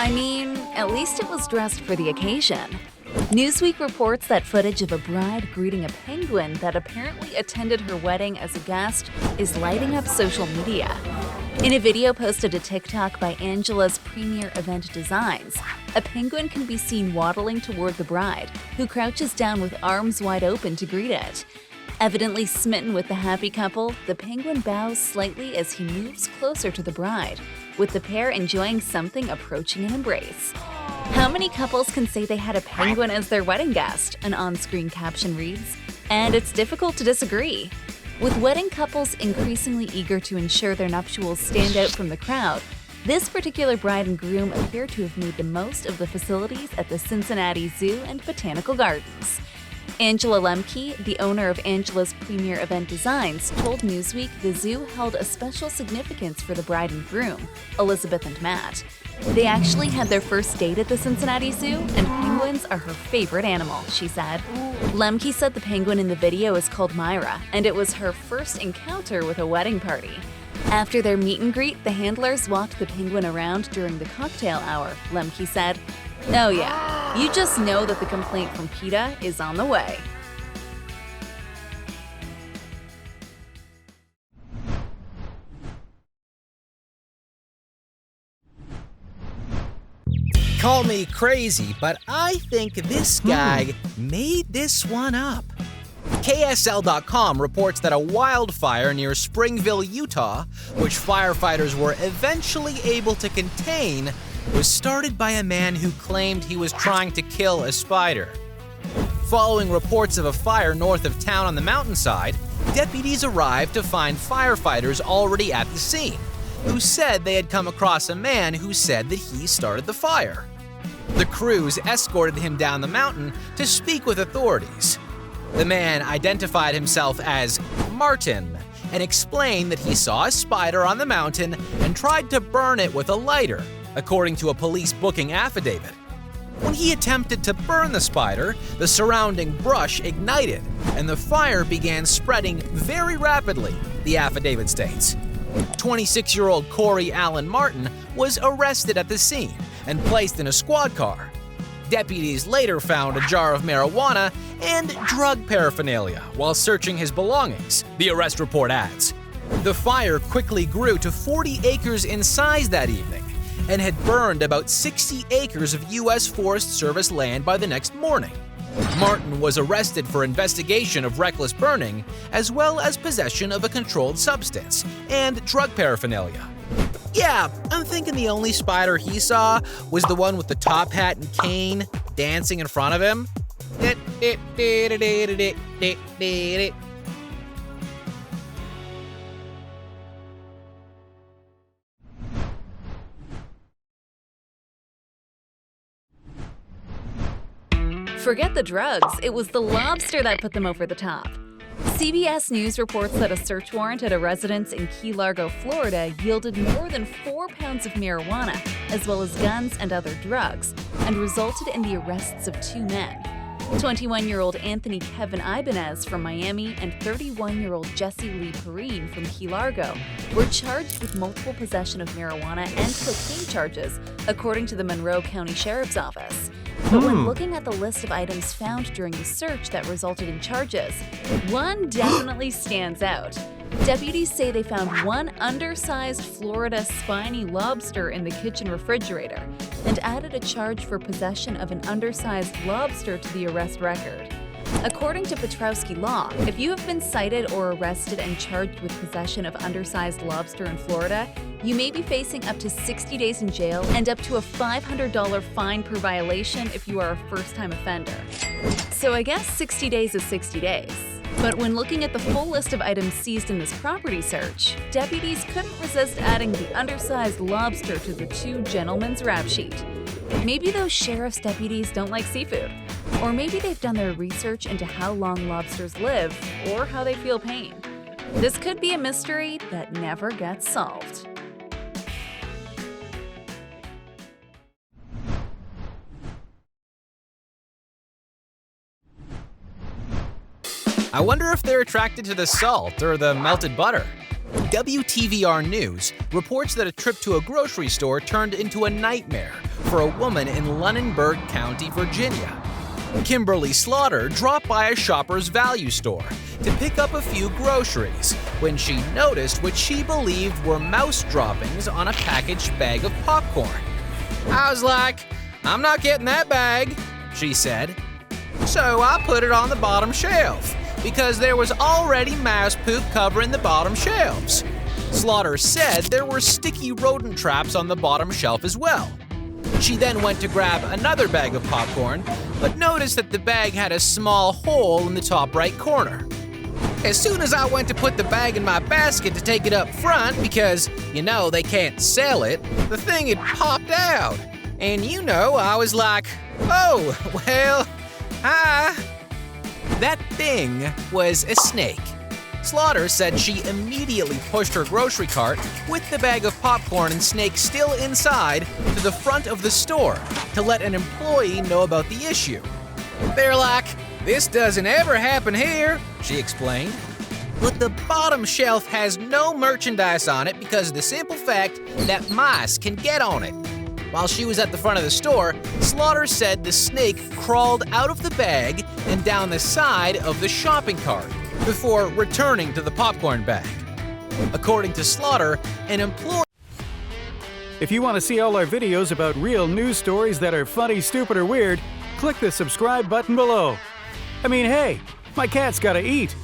I mean, at least it was dressed for the occasion. Newsweek reports that footage of a bride greeting a penguin that apparently attended her wedding as a guest is lighting up social media. In a video posted to TikTok by Angela's Premier Event Designs, a penguin can be seen waddling toward the bride, who crouches down with arms wide open to greet it. Evidently smitten with the happy couple, the penguin bows slightly as he moves closer to the bride, with the pair enjoying something approaching an embrace. How many couples can say they had a penguin as their wedding guest? An on-screen caption reads. And it's difficult to disagree. With wedding couples increasingly eager to ensure their nuptials stand out from the crowd, this particular bride and groom appear to have made the most of the facilities at the Cincinnati Zoo and Botanical Gardens. Angela Lemke, the owner of Angela's Premier Event Designs, told Newsweek the zoo held a special significance for the bride and groom, Elizabeth and Matt. They actually had their first date at the Cincinnati Zoo, and penguins are her favorite animal, she said. Lemke said the penguin in the video is called Myra, and it was her first encounter with a wedding party. After their meet and greet, the handlers walked the penguin around during the cocktail hour, Lemke said. Oh yeah, you just know that the complaint from PETA is on the way. Call me crazy, but I think this guy made this one up. KSL.com reports that a wildfire near Springville, Utah, which firefighters were eventually able to contain, was started by a man who claimed he was trying to kill a spider. Following reports of a fire north of town on the mountainside, deputies arrived to find firefighters already at the scene, who said they had come across a man who said that he started the fire. The crews escorted him down the mountain to speak with authorities. The man identified himself as Martin and explained that he saw a spider on the mountain and tried to burn it with a lighter, according to a police booking affidavit. When he attempted to burn the spider, the surrounding brush ignited, and the fire began spreading very rapidly, the affidavit states. 26-year-old Corey Allen Martin was arrested at the scene and placed in a squad car. Deputies later found a jar of marijuana and drug paraphernalia while searching his belongings, the arrest report adds. The fire quickly grew to 40 acres in size that evening and had burned about 60 acres of U.S. Forest Service land by the next morning. Martin was arrested for investigation of reckless burning, as well as possession of a controlled substance and drug paraphernalia. Yeah, I'm thinking the only spider he saw was the one with the top hat and cane dancing in front of him. Forget the drugs, it was the lobster that put them over the top. CBS News reports that a search warrant at a residence in Key Largo, Florida, yielded more than 4 pounds of marijuana, as well as guns and other drugs, and resulted in the arrests of 2 men. 21-year-old Anthony Kevin Ibanez from Miami and 31-year-old Jesse Lee Perrine from Key Largo were charged with multiple possession of marijuana and cocaine charges, according to the Monroe County Sheriff's Office. But when looking at the list of items found during the search that resulted in charges, one definitely stands out. Deputies say they found one undersized Florida spiny lobster in the kitchen refrigerator and added a charge for possession of an undersized lobster to the arrest record. According to Petrowski Law, if you have been cited or arrested and charged with possession of undersized lobster in Florida, you may be facing up to 60 days in jail and up to a $500 fine per violation if you are a first-time offender. So I guess 60 days is 60 days. But when looking at the full list of items seized in this property search, deputies couldn't resist adding the undersized lobster to the 2 gentlemen's rap sheet. Maybe those sheriff's deputies don't like seafood. Or maybe they've done their research into how long lobsters live or how they feel pain. This could be a mystery that never gets solved. I wonder if they're attracted to the salt or the melted butter. WTVR News reports that a trip to a grocery store turned into a nightmare for a woman in Lunenburg County, Virginia. Kimberly Slaughter dropped by a Shoppers Value store to pick up a few groceries when she noticed what she believed were mouse droppings on a packaged bag of popcorn. "I was like, I'm not getting that bag," she said. "So I put it on the bottom shelf because there was already mouse poop covering the bottom shelves." Slaughter said there were sticky rodent traps on the bottom shelf as well. She then went to grab another bag of popcorn, but noticed that the bag had a small hole in the top right corner. "As soon as I went to put the bag in my basket to take it up front because, they can't sell it, the thing had popped out. And I was like, oh, well, hi." That thing was a snake. Slaughter said she immediately pushed her grocery cart with the bag of popcorn and snake still inside to the front of the store to let an employee know about the issue. "They're like, this doesn't ever happen here," she explained. "But the bottom shelf has no merchandise on it because of the simple fact that mice can get on it." While she was at the front of the store, Slaughter said the snake crawled out of the bag and down the side of the shopping cart before returning to the popcorn bag. According to Slaughter, an employee— If you want to see all our videos about real news stories that are funny, stupid, or weird, click the subscribe button below. I mean, hey, my cat's gotta eat.